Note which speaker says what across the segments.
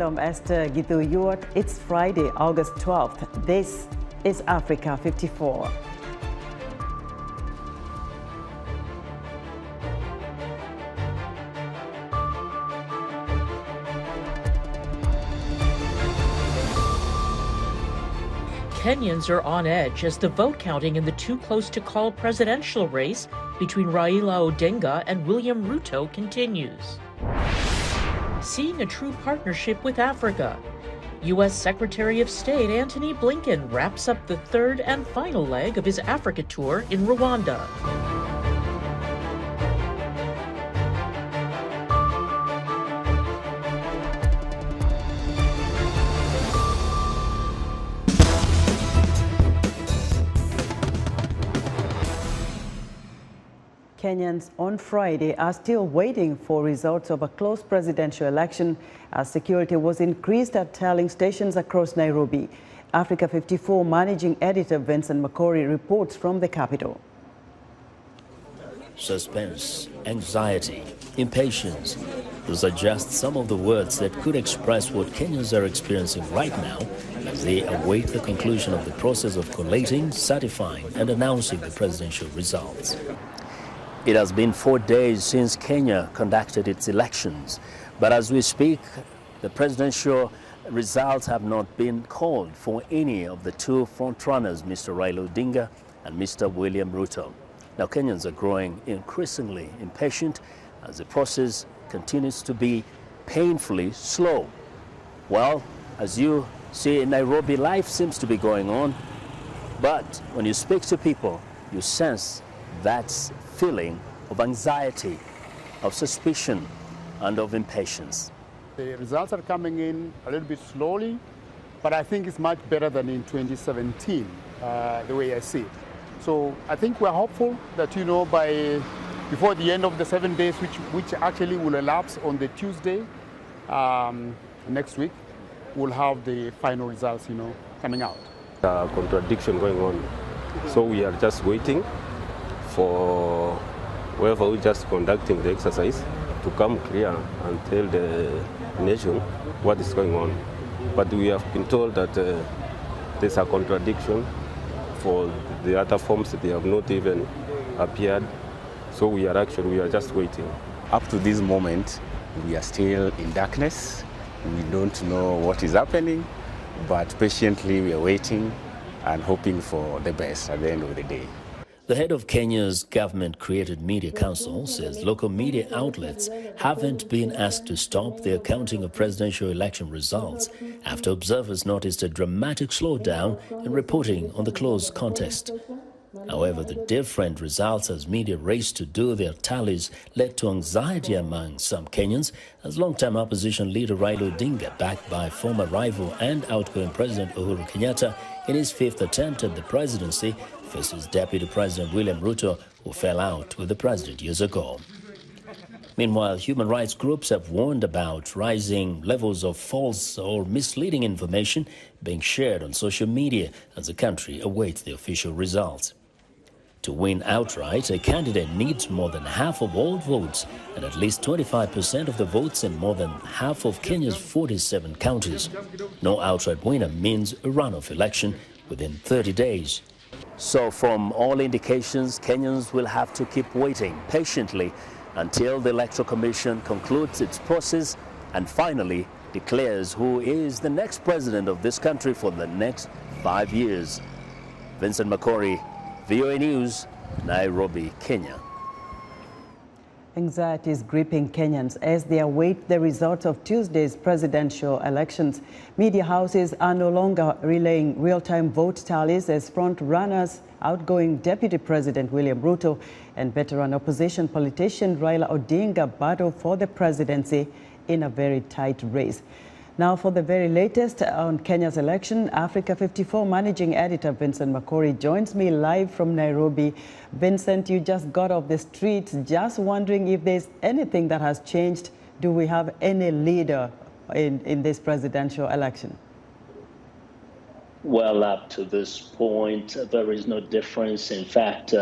Speaker 1: Shalom, Esther Giduyuot. It's Friday, August 12th. This is Africa 54.
Speaker 2: Kenyans are on edge as the vote counting in the too-close-to-call presidential race between Raila Odinga and William Ruto continues. Seeing a true partnership with Africa, U.S. Secretary of State Antony Blinken wraps up the third and final leg of his Africa tour in Rwanda.
Speaker 1: Kenyans on Friday are still waiting for results of a close presidential election as security was increased at tallying stations across Nairobi. Africa 54 managing editor Vincent Makori reports from the capital.
Speaker 3: Suspense, anxiety, impatience. Those are just some of the words that could express what Kenyans are experiencing right now as they await the conclusion of the process of collating, certifying, and announcing the presidential results. It has been 4 days since Kenya conducted its elections, but as we speak, the presidential results have not been called for any of the two frontrunners, Mr. Raila Odinga and Mr. William Ruto. Now, Kenyans are growing increasingly impatient as the process continues to be painfully slow. Well, as you see in Nairobi, life seems to be going on, but when you speak to people, you sense that feeling of anxiety, of suspicion, and of impatience.
Speaker 4: The results are coming in a little bit slowly, but I think it's much better than in 2017, the way I see it. So I think we're hopeful that, before the end of the 7 days, which actually will elapse on the Tuesday next week, we'll have the final results, coming out.
Speaker 5: Contradiction going on. So we are just waiting for whoever is just conducting the exercise to come clear and tell the nation what is going on. But we have been told that there's a contradiction for the other forms. They have not even appeared. So we are just waiting.
Speaker 6: Up to this moment, we are still in darkness. We don't know what is happening, but patiently we are waiting and hoping for the best at the end of the day.
Speaker 3: The head of Kenya's government-created media council says local media outlets haven't been asked to stop their counting of presidential election results after observers noticed a dramatic slowdown in reporting on the close contest. However, the different results as media raced to do their tallies led to anxiety among some Kenyans as longtime opposition leader Raila Odinga, backed by former rival and outgoing President Uhuru Kenyatta in his fifth attempt at the presidency, faces Deputy President William Ruto, who fell out with the president years ago. Meanwhile, human rights groups have warned about rising levels of false or misleading information being shared on social media as the country awaits the official results. To win outright, a candidate needs more than half of all votes and at least 25% of the votes in more than half of Kenya's 47 counties. No outright winner means a runoff election within 30 days. So from all indications, Kenyans will have to keep waiting patiently until the Electoral Commission concludes its process and finally declares who is the next president of this country for the next 5 years. Vincent Makori, VOA News, Nairobi, Kenya.
Speaker 1: Anxiety is gripping Kenyans as they await the results of Tuesday's presidential elections. Media houses are no longer relaying real-time vote tallies as front-runners, outgoing Deputy President William Ruto and veteran opposition politician Raila Odinga battle for the presidency in a very tight race. Now for the very latest on Kenya's election, Africa 54 managing editor Vincent Makori joins me live from Nairobi. Vincent, you just got off the streets, just wondering if there's anything that has changed. Do we have any leader in this presidential election?
Speaker 7: Well, up to this point, there is no difference. In fact,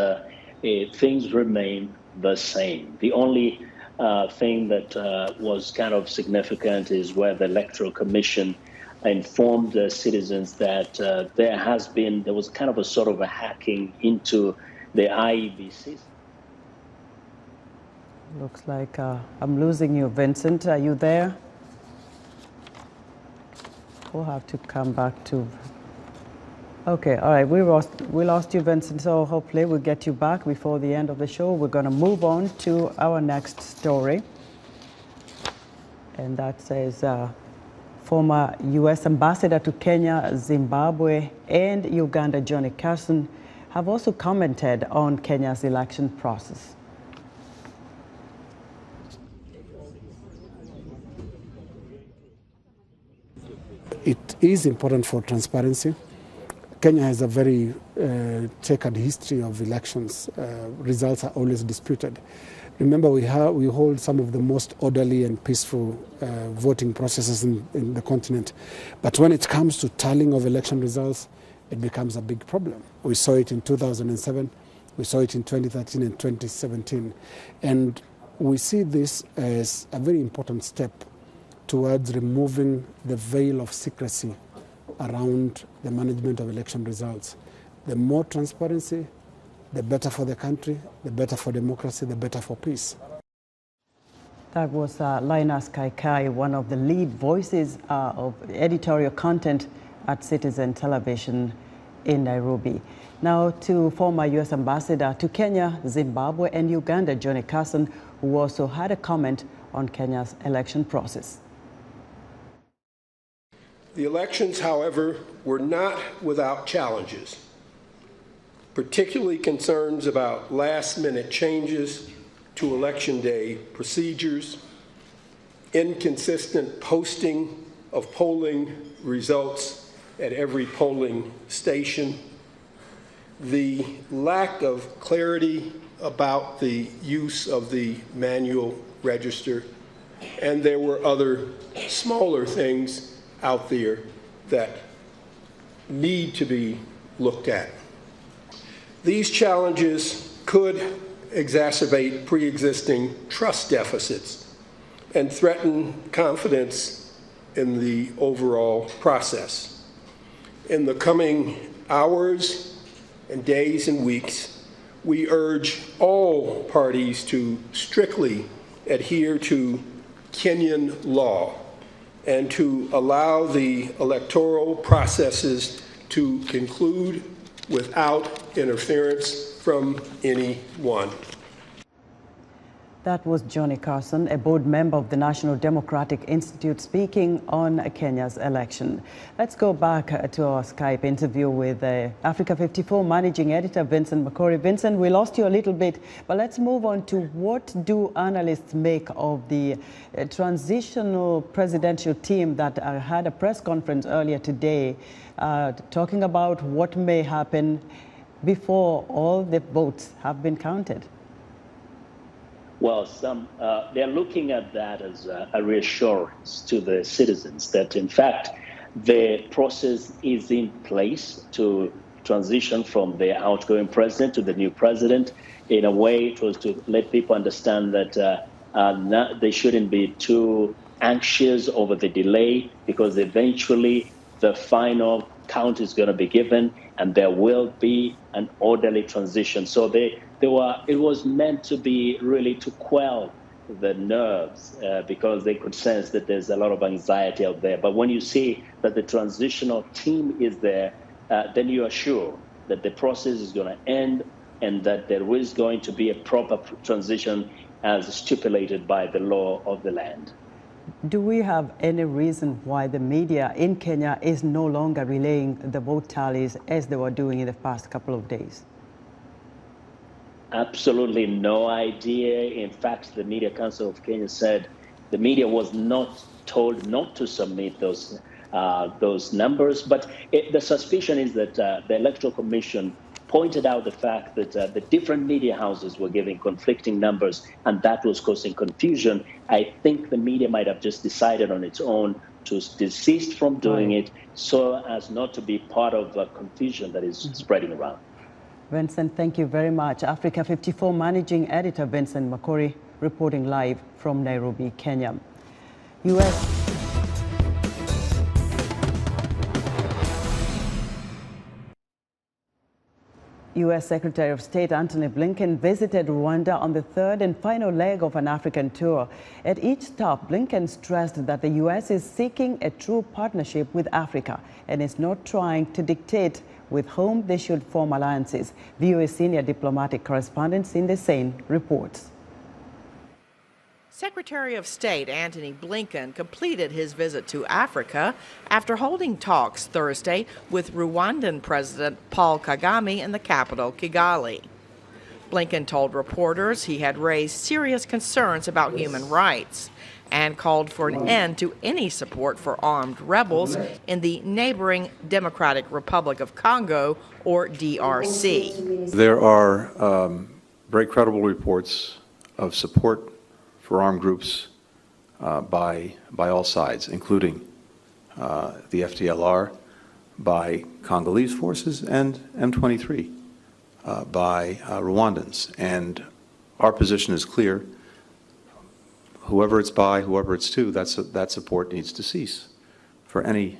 Speaker 7: things remain the same. The only thing that was kind of significant is where the Electoral Commission informed the citizens that there was kind of a sort of a hacking into the IEBC.
Speaker 1: Looks like I'm losing you, Vincent. Are you there? We'll have to come back to... Okay, all right, we lost you, Vincent, so hopefully we'll get you back before the end of the show. We're going to move on to our next story. And that says former U.S. ambassador to Kenya, Zimbabwe, and Uganda, Johnny Carson, have also commented on Kenya's election process.
Speaker 8: It is important for transparency. Kenya has a very checkered history of elections. Results are always disputed. Remember, we hold some of the most orderly and peaceful voting processes in the continent. But when it comes to tallying of election results, it becomes a big problem. We saw it in 2007, we saw it in 2013 and 2017. And we see this as a very important step towards removing the veil of secrecy around the management of election results. The more transparency, the better for the country, the better for democracy, the better for peace.
Speaker 1: That was Linus Kaikai, one of the lead voices of editorial content at Citizen Television in Nairobi. Now to former U.S. ambassador to Kenya, Zimbabwe, and Uganda, Johnny Carson, who also had a comment on Kenya's election process.
Speaker 9: The elections, however, were not without challenges, particularly concerns about last-minute changes to Election Day procedures, inconsistent posting of polling results at every polling station, the lack of clarity about the use of the manual register, and there were other smaller things out there that need to be looked at. These challenges could exacerbate pre-existing trust deficits and threaten confidence in the overall process. In the coming hours and days and weeks, we urge all parties to strictly adhere to Kenyan law and to allow the electoral processes to conclude without interference from anyone.
Speaker 1: That was Johnny Carson, a board member of the National Democratic Institute, speaking on Kenya's election. Let's go back to our Skype interview with Africa 54 managing editor Vincent Makori. Vincent, we lost you a little bit, but let's move on to what do analysts make of the transitional presidential team that had a press conference earlier today talking about what may happen before all the votes have been counted?
Speaker 7: Well, they're looking at that as a reassurance to the citizens that, in fact, the process is in place to transition from the outgoing president to the new president. In a way, it was to let people understand that they shouldn't be too anxious over the delay, because eventually the final count is going to be given and there will be an orderly transition. So it was meant to be really to quell the nerves because they could sense that there's a lot of anxiety out there. But when you see that the transitional team is there, then you are sure that the process is going to end and that there is going to be a proper transition as stipulated by the law of the land.
Speaker 1: Do we have any reason why the media in Kenya is no longer relaying the vote tallies as they were doing in the past couple of days?
Speaker 7: Absolutely no idea. In fact, the Media Council of Kenya said the media was not told not to submit those numbers. But the suspicion is that the Electoral Commission pointed out the fact that the different media houses were giving conflicting numbers, and that was causing confusion. I think the media might have just decided on its own to desist from doing it so as not to be part of the confusion that is spreading around.
Speaker 1: Vincent, thank you very much. Africa 54 managing editor Vincent Makori reporting live from Nairobi, Kenya. U.S. Secretary of State Antony Blinken visited Rwanda on the third and final leg of an African tour. At each stop, Blinken stressed that the U.S. is seeking a true partnership with Africa and is not trying to dictate with whom they should form alliances. VOA senior diplomatic correspondent Cindy Sain reports.
Speaker 10: Secretary of State Antony Blinken completed his visit to Africa after holding talks Thursday with Rwandan President Paul Kagame in the capital, Kigali. Blinken told reporters he had raised serious concerns about human rights and called for an end to any support for armed rebels in the neighboring Democratic Republic of Congo, or DRC.
Speaker 11: There are very credible reports of support for armed groups by all sides, including the FDLR, by Congolese forces, and M23 by Rwandans. And our position is clear. Whoever it's by, whoever it's to, that support needs to cease for any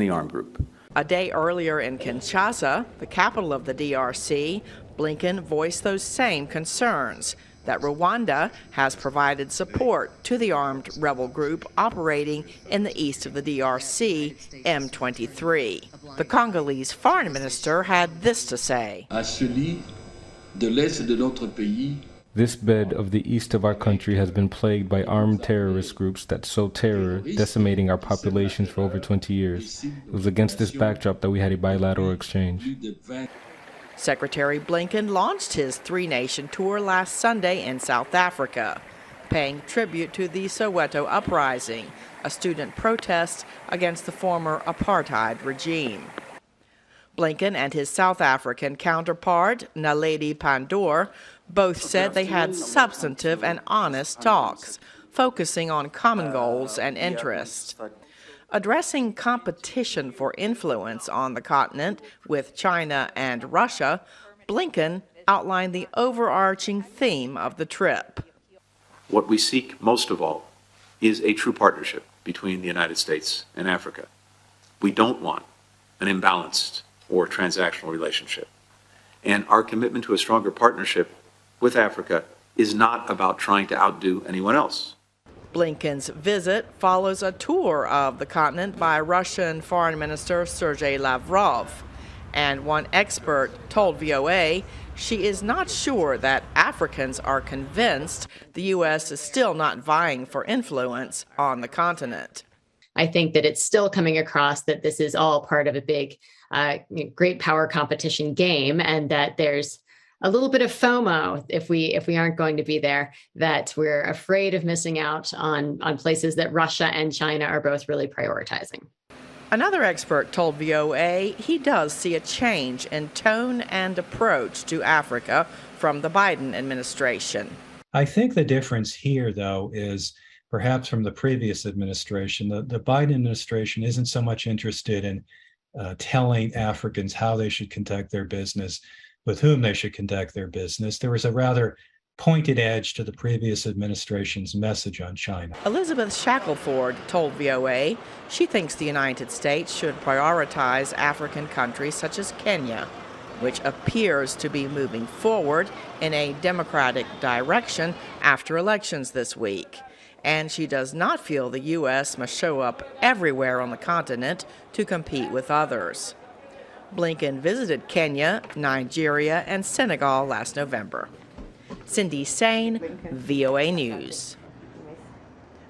Speaker 11: armed group.
Speaker 10: A day earlier in Kinshasa, the capital of the DRC, Blinken voiced those same concerns, that Rwanda has provided support to the armed rebel group operating in the east of the DRC, M23. The Congolese foreign minister had this to say.
Speaker 12: This bed of the east of our country has been plagued by armed terrorist groups that sow terror, decimating our populations for over 20 years. It was against this backdrop that we had a bilateral exchange.
Speaker 10: Secretary Blinken launched his three-nation tour last Sunday in South Africa, paying tribute to the Soweto uprising, a student protest against the former apartheid regime. Blinken and his South African counterpart, Naledi Pandor, both said they had substantive and honest talks, focusing on common goals and interests. Addressing competition for influence on the continent with China and Russia, Blinken outlined the overarching theme of the trip.
Speaker 11: What we seek most of all is a true partnership between the United States and Africa. We don't want an imbalanced or transactional relationship. And our commitment to a stronger partnership with Africa is not about trying to outdo anyone else.
Speaker 10: Blinken's visit follows a tour of the continent by Russian Foreign Minister Sergei Lavrov. And one expert told VOA she is not sure that Africans are convinced the U.S. is still not vying for influence on the continent.
Speaker 13: I think that it's still coming across that this is all part of a big, great power competition game, and that there's a little bit of FOMO if we aren't going to be there, that we're afraid of missing out on places that Russia and China are both really prioritizing.
Speaker 10: Another expert told VOA he does see a change in tone and approach to Africa from the Biden administration.
Speaker 14: I think the difference here, though, is perhaps from the previous administration. The Biden administration isn't so much interested in telling Africans how they should conduct their business, with whom they should conduct their business. There was a rather pointed edge to the previous administration's message on China.
Speaker 10: Elizabeth Shackelford told VOA she thinks the United States should prioritize African countries such as Kenya, which appears to be moving forward in a democratic direction after elections this week. And she does not feel the U.S. must show up everywhere on the continent to compete with others. Blinken visited Kenya, Nigeria, and Senegal last November. Cindy Sain, VOA News.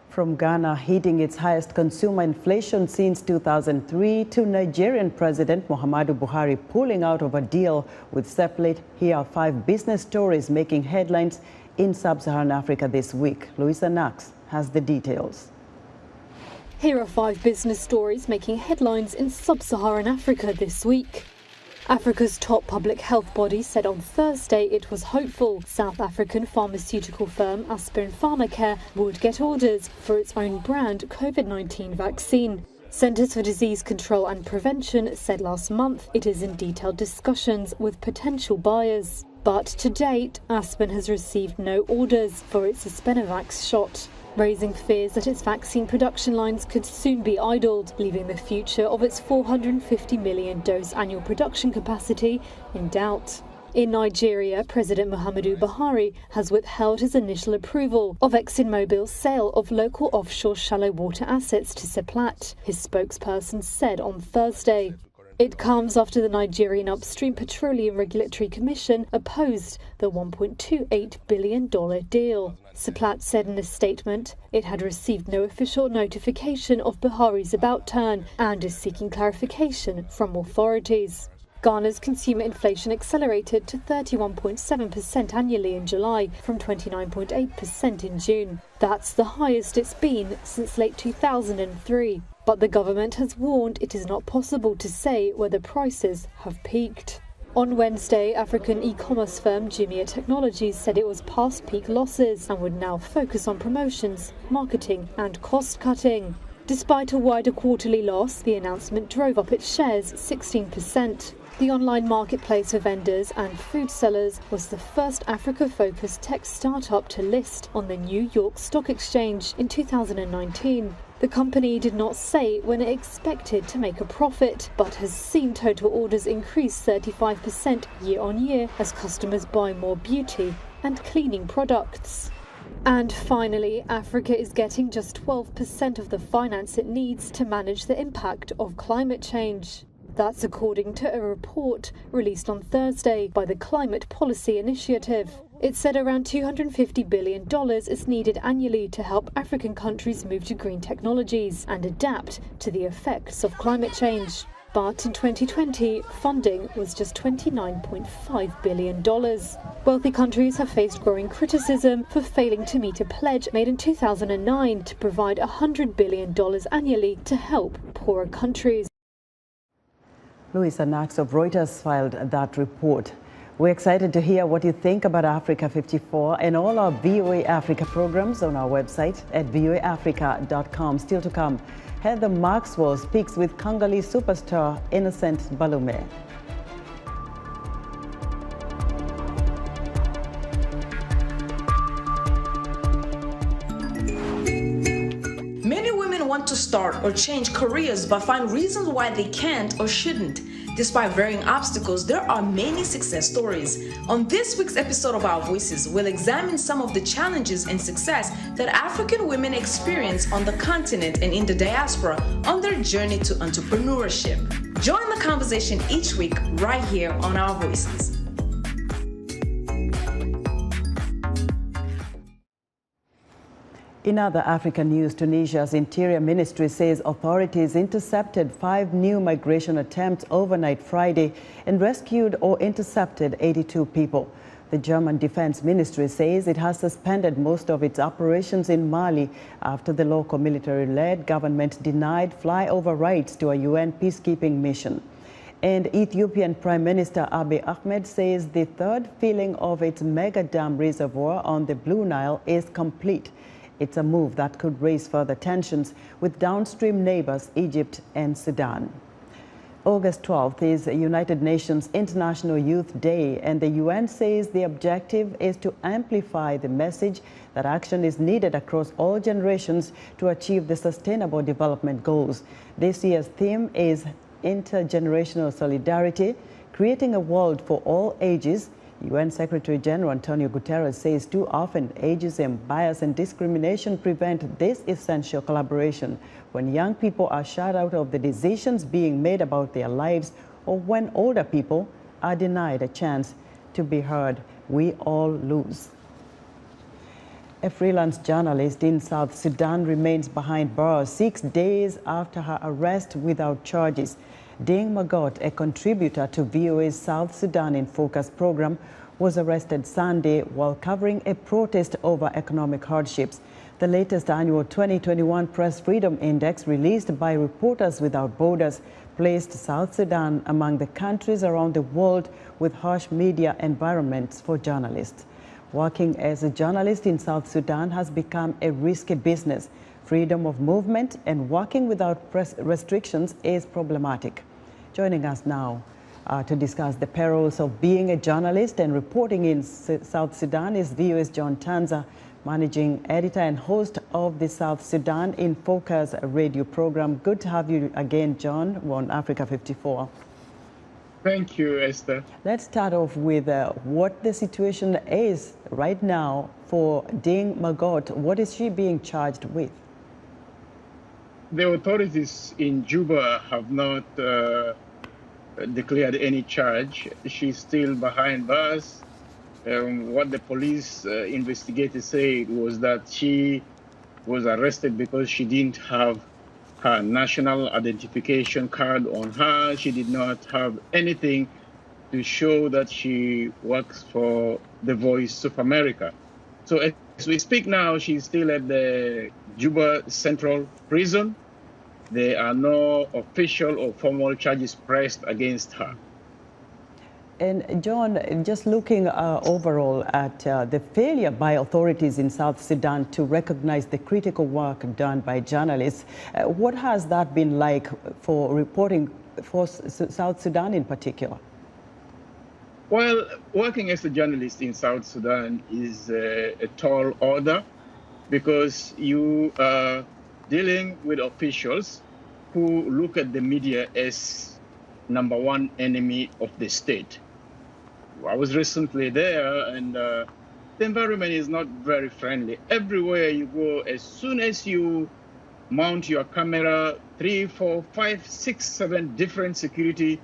Speaker 1: From Ghana hitting its highest consumer inflation since 2003 to Nigerian President Muhammadu Buhari pulling out of a deal with Seplat, here are 5 business stories making headlines in sub-Saharan Africa this week. Louisa Knox has the details.
Speaker 15: Here are 5 business stories making headlines in sub-Saharan Africa this week. Africa's top public health body said on Thursday it was hopeful South African pharmaceutical firm Aspirin Pharmacare would get orders for its own brand COVID-19 vaccine. Centers for Disease Control and Prevention said last month it is in detailed discussions with potential buyers. But to date, Aspen has received no orders for its Suspense shot, raising fears that its vaccine production lines could soon be idled, leaving the future of its 450 million dose annual production capacity in doubt. In Nigeria, President Muhammadu Buhari has withheld his initial approval of ExxonMobil's sale of local offshore shallow water assets to Seplat, his spokesperson said on Thursday. It comes after the Nigerian Upstream Petroleum Regulatory Commission opposed the $1.28 billion deal. Seplat said in a statement it had received no official notification of Buhari's about turn and is seeking clarification from authorities. Ghana's consumer inflation accelerated to 31.7% annually in July from 29.8% in June. That's the highest it's been since late 2003. But the government has warned it is not possible to say whether prices have peaked. On Wednesday, African e-commerce firm Jumia Technologies said it was past peak losses and would now focus on promotions, marketing and cost cutting. Despite a wider quarterly loss, the announcement drove up its shares 16%. The online marketplace for vendors and food sellers was the first Africa-focused tech startup to list on the New York Stock Exchange in 2019. The company did not say when it expected to make a profit, but has seen total orders increase 35% year-on-year as customers buy more beauty and cleaning products. And finally, Africa is getting just 12% of the finance it needs to manage the impact of climate change. That's according to a report released on Thursday by the Climate Policy Initiative. It said around $250 billion is needed annually to help African countries move to green technologies and adapt to the effects of climate change. But in 2020, funding was just $29.5 billion. Wealthy countries have faced growing criticism for failing to meet a pledge made in 2009 to provide $100 billion annually to help poorer countries.
Speaker 1: Louisa Knox of Reuters filed that report. We're excited to hear what you think about Africa 54 and all our VOA Africa programs on our website at voaafrica.com. Still to come, Heather Maxwell speaks with Congolese superstar Innossent Balume.
Speaker 16: Many women want to start or change careers but find reasons why they can't or shouldn't. Despite varying obstacles, there are many success stories. On this week's episode of Our Voices, we'll examine some of the challenges and success that African women experience on the continent and in the diaspora on their journey to entrepreneurship. Join the conversation each week right here on Our Voices.
Speaker 1: In other African news, Tunisia's Interior Ministry says authorities intercepted 5 new migration attempts overnight Friday and rescued or intercepted 82 people. The German Defense Ministry says it has suspended most of its operations in Mali after the local military-led government denied flyover rights to a UN peacekeeping mission. And Ethiopian Prime Minister Abiy Ahmed says the third filling of its mega dam reservoir on the Blue Nile is complete. It's a move that could raise further tensions with downstream neighbors Egypt and Sudan. August 12th is United Nations International Youth Day, and the UN says the objective is to amplify the message that action is needed across all generations to achieve the Sustainable Development Goals. This year's theme is intergenerational solidarity, creating a world for all ages. UN Secretary General Antonio Guterres says too often ageism, bias and discrimination prevent this essential collaboration when young people are shut out of the decisions being made about their lives or when older people are denied a chance to be heard. We all lose. A freelance journalist in South Sudan remains behind bars 6 days after her arrest without charges. Ding Magot, a contributor to VOA's South Sudan in Focus program, was arrested Sunday while covering a protest over economic hardships. The latest annual 2021 Press Freedom Index released by Reporters Without Borders placed South Sudan among the countries around the world with harsh media environments for journalists. Working as a journalist in South Sudan has become a risky business. Freedom of movement and working without press restrictions is problematic. Joining us now To discuss the perils of being a journalist and reporting in South Sudan is VOA's John Tanza, managing editor and host of the South Sudan in Focus radio program. Good to have you again, John, on Africa 54.
Speaker 17: Thank you, Esther.
Speaker 1: Let's start off with what the situation is right now for Ding Magot. What is she being charged with?
Speaker 17: The authorities in Juba have not declared any charge. She's still behind bars. What the police investigators said was that she was arrested because she didn't have her national identification card on her. She did not have anything to show that she works for the Voice of America. So as we speak now, she's still at the Juba Central Prison. There are no official or formal charges pressed against her.
Speaker 1: And John, just looking overall at the failure by authorities in South Sudan to recognize the critical work done by journalists, what has that been like for reporting for South Sudan in particular?
Speaker 17: Well, working as a journalist in South Sudan is a tall order because you are dealing with officials who look at the media as #1 enemy of the state. I was recently there, and the environment is not very friendly. Everywhere you go, as soon as you mount your camera, 3, 4, 5, 6, 7 different security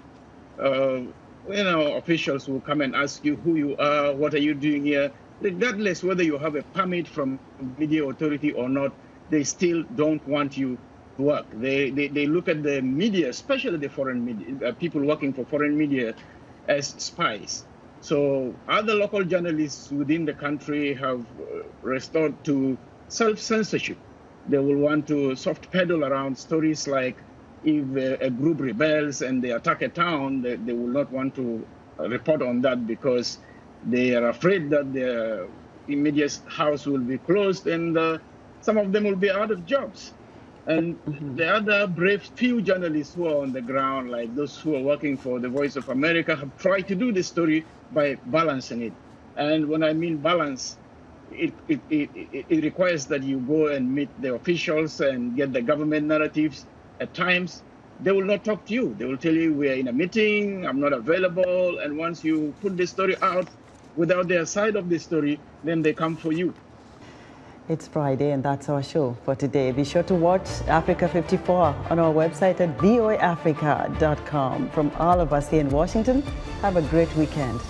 Speaker 17: officials will come and ask you who you are, what are you doing here. Regardless whether you have a permit from media authority or not, they still don't want you to work. They look at the media, especially the foreign media, people working for foreign media, as spies. So other local journalists within the country have resorted to self-censorship. They will want to soft pedal around stories like if a group rebels and they attack a town, they will not want to report on that because they are afraid that their immediate house will be closed and some of them will be out of jobs. And the other brave few journalists who are on the ground, like those who are working for the Voice of America, have tried to do the story by balancing it. And when I mean balance, it requires that you go and meet the officials and get the government narratives. At times, they will not talk to you. They will tell you, we are in a meeting, I'm not available. And once you put the story out without their side of the story, then they come for you.
Speaker 1: It's Friday, and that's our show for today. Be sure to watch Africa 54 on our website at voaafrica.com. From all of us here in Washington, have a great weekend.